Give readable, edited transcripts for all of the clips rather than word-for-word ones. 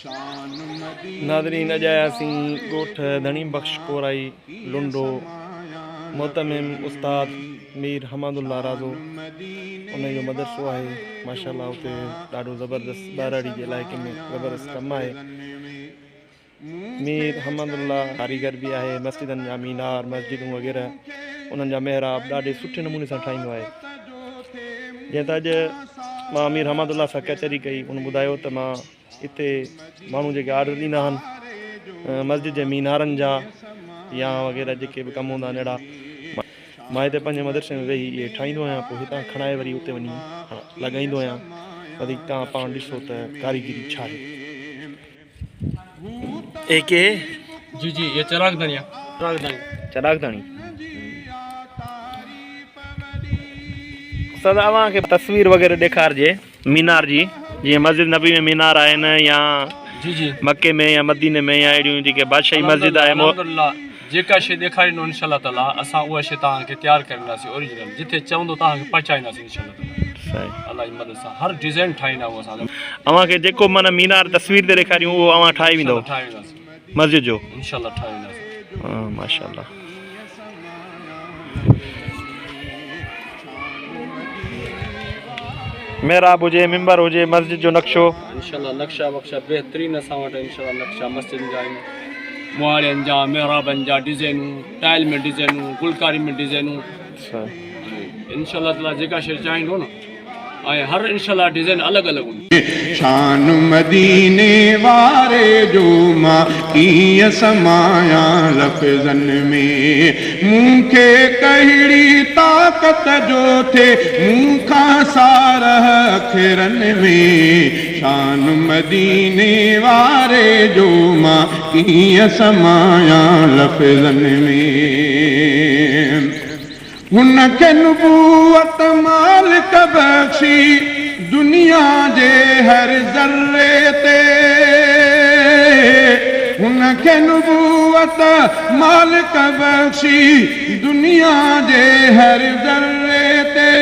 Nadreen अजायासी गोठ धनी बख्श Core i लुंडो मोतमिम उस्ताद मीर हमादुल्ला राज़ो उनजो मदरसो आहे माशाअल्लाह। उते ॾाढो ज़बरदस्त ॿारड़ी जे इलाइक़े में ज़बरदस्त कमु आहे। मीर हमादुल्ला कारीगर भी आहे। मस्जिदनि जा मीनार मस्जिदूं वग़ैरह उन्हनि जा महराब ॾाढे सुठे नमूने सां ठाहींदो आहे। जीअं त अॼु मां मीर हमादुल्ला सां कैचरी कई, उन ॿुधायो त मां हिते माण्हू जेके ऑर्डर ॾींदा आहिनि मस्जिद जे मीनारनि जा या वग़ैरह जेके बि कमु हूंदा आहिनि अहिड़ा, मां हिते पंहिंजे मदरसे में वेही इहे ठाहींदो आहियां। पोइ हितां खणाए वरी उते वञी लॻाईंदो आहियां। वधीक तव्हां पाण ॾिसो त कारीगिरी छा आहे। एके जी जी ये चिरागदानी चिरागदानी सदा अव्हांखे तस्वीर वग़ैरह ॾेखारिजे मीनार जी, जीअं मस्जिद नबी में मीनार आहिनि या जी जी मके में या मदीने में या अहिड़ियूं जेके बादशाही मस्जिद आहे। अल्हम्दुलिल्लाह जेका शइ ॾेखारींदो इंशाअल्लाह ताला असां उहा शइ तव्हांखे तयारु कंदासीं ओरिजिनल, जिथे चवंदो तव्हांखे पहुचाईंदासीं इंशाअल्लाह ताला। अल्लाह जी मदद सां हर डिज़ाइन ठाहींदा उहो असां अव्हांखे जेको माना मीनार तस्वीर ते ॾेखारियूं उहो अव्हां ठाहे वेंदव मस्जिद जो इंशाअल्लाह ठाहे वेंदासीं। माशाअल्लाह। मेहराब हुजे मिंबर हुजे मस्जिद जो नक्शो इंशाअल्लाह नक्शा वक्शा बेहतरीन असां वटि इंशाअल्लाह नक्शा मस्जिद जा आहिनि, मुआड़ियुनि जा मेहराबनि जा डिज़ाइनूं, टाइल में डिज़ाइनूं, गुलकारी में डिज़ाइनूं इंशाअल्लाह ताला जेका शइ चाहींदो न ऐं हर इंशाअल्लाह डिज़ाइन अलॻि अलॻि हूंदी। शान मदीने वारे जो मां कीअं समाया लफ़्ज़नि में, मूंखे कहिड़ी ताक़त जो थे मूंखां सारह अखरनि में। शान मदीने वारे जो मां कीअं समाया लफ़्ज़नि में। हुनखे नबूवत मालिक बख़्शी दुनिया जे हर ज़र्रे ते, हुनखे नबूवत मालिक बख़्शी दुनिया जे हर ज़र्रे ते।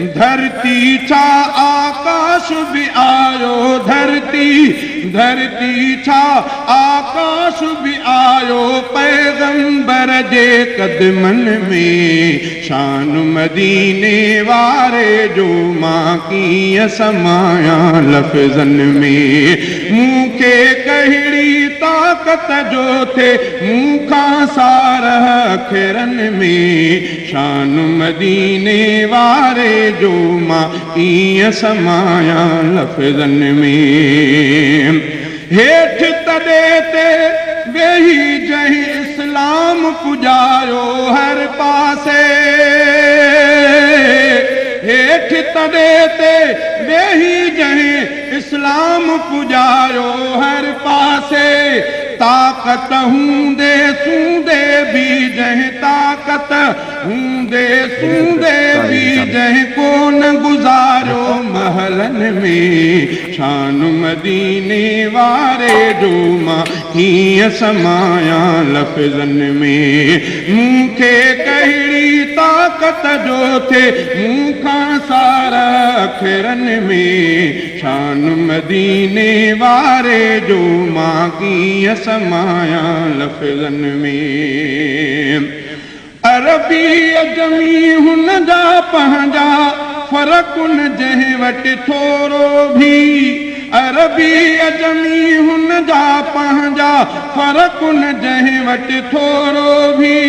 धरती छा आकाश भी आयो, धरती छा आकाश भी आयो पैगंबर जे कदमनि में। शान मदीने वारे जो मां कीअं समाया लफ़्ज़नि में, मूंखे कहिड़ी ताक़त जो थे मूंखां सारह अखरनि में। शान मदीने वारे जो मां कीअं समाया लफ़्ज़नि में। हेठि तॾे ते वेही जंहिं इस्लाम पुॼायो हर पासे, हेठि तॾे ते वेही जंहिं इस्लाम पुॼायो हर पासे। ताक़त हूंदे सूंदे भी जंहिं ताक़त हूंदे सूंदे भी जंहिं कोन गुज़ारियो महलनि में। शान मदीने वारे जो मां कीअं समाया लफ़्ज़नि में, मूंखे कहिड़ी ताक़त जो थे मूंखां सारह अखरनि में। शान मदीने वारे जो मां कीअं समाया लफ़्ज़नि में। अरबी अजमी हुन जा पंहिंजा फ़र्क़ुन जंहिं वटि थोरो भी, अरबी अजमी हुन जा पंहिंजा फ़र्क़ुन जंहिं वटि थोरो भी।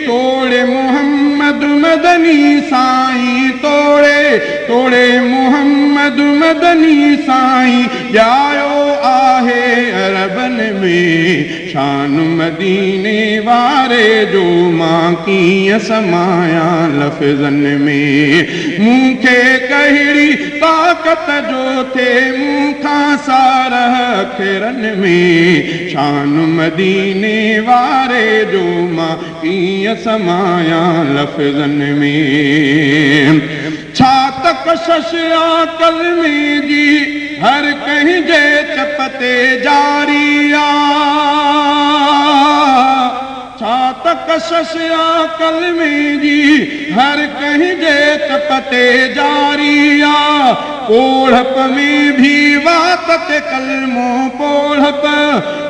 तोड़े मोहम्मद मदनी साईं, तोड़े मोहम्मद मदनी साईं ॼायो आहे अरबनि में। शान मदीने वारे जो मां कीअं समाया लफ़्ज़नि में, मूंखे कहिड़ी ताक़त जो थे मूंखां सारह अखरनि में। शान मदीने वारे जो मां कीअं समाया लफ़्ज़नि में। छा त कशिश आ कलमे जी हर कंहिं जे चप ते जारी आ, छा त कशिश आ कलमे जी हर कंहिं जे चप ते जारी आ। कोढ़प में भी वात ते कलमो, कोढ़प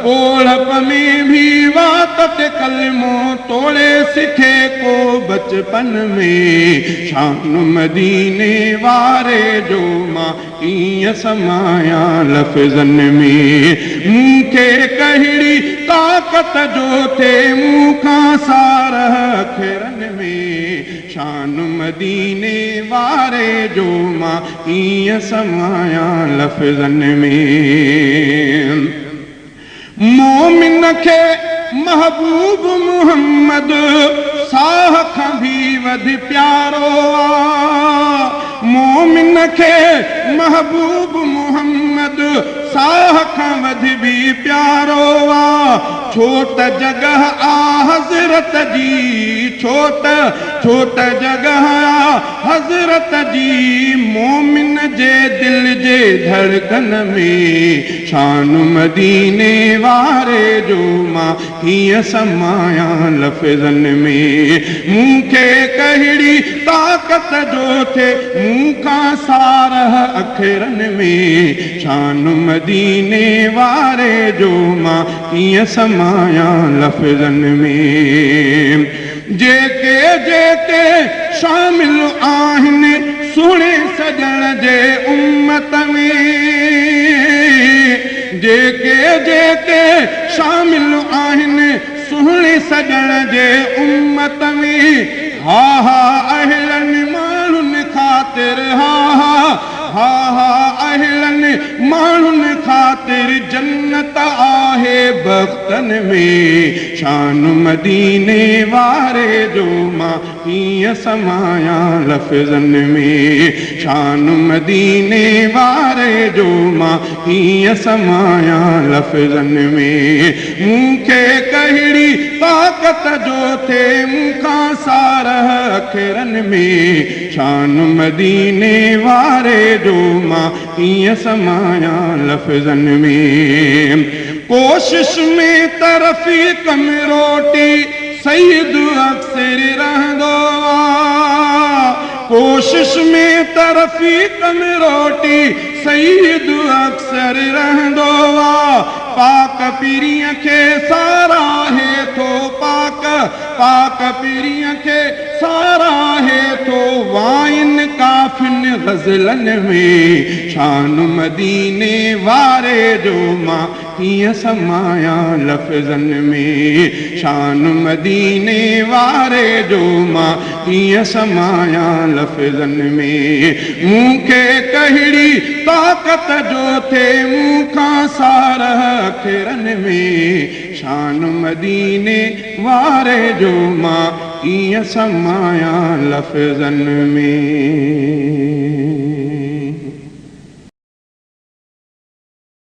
ओढ़प में भी वात कलमो तोड़े सिखे को बचपन में शान मदीने वारे जो मां ईअं समाया लफ़्ज़न में मूंखे कहिड़ी ताक़त जो थे मूंखां सारह अखरनि में शान मदीने वारे जो मां ईअं समाया लफ़्ज़न में मोमिन खे महबूब मुहम्मद साह खां भी वधि प्यारो आ मोमिन खे महबूब मुहम्मद साह खां वधि भी प्यारो आ छो त जगह आ हज़रत जी छो त जगह आ हज़रत जी मोमिन जे दिल जे धड़कन में शान मदीने वारे जो मां हीअं समाया लफ़्ज़न में मूंखे कहिड़ी ताक़त जो थे मूंखां सारह अखरनि में शान मदीने वारे जो मां हीअं समाया लफ़्ज़न में जेके शामिल आहिनि सुहिणे सजण जे उम्मत में जेके शामिल आहिनि सुहिणे सजण जे उम्मत में हा हा अहिड़नि माण्हुनि ख़ातिर हा अहिड़नि माण्हुनि ख़ातिर जन्नत आहे बख़्तन में शान मदीने वारे जो मां हीअं समाया लफ़्ज़न में शान मदीने वारे जो मां हीअं समाया लफ़्ज़न में मूंखे कहिड़ी ताक़त जो थे मूंखां सारह अखरनि में शान मदीने वारे जो मां हीअं समाया लफ़्ज़न में कोशिश में तरफ़ीक़ में रोटी सईद अक्सर रहंदो आ कोशिश में तरफ़ीक़ में रोटी सईद अक्सर रहंदो आ पाक पीरीअ खे साराहे थो पाक पीरीअ खे साराहे थो वाइन काफ़िन ग़ज़लनि में शान मदीने वारे जो मां हीअं समाया लफ़्ज़न में शान मदीने वारे जो मां हीअं समाया लफ़्ज़न में मूंखे कहिड़ी ताक़त जो थे मूंखां सारह अखरनि में शान मदीने वारे जो मां हीअं समाया लफ़्ज़न में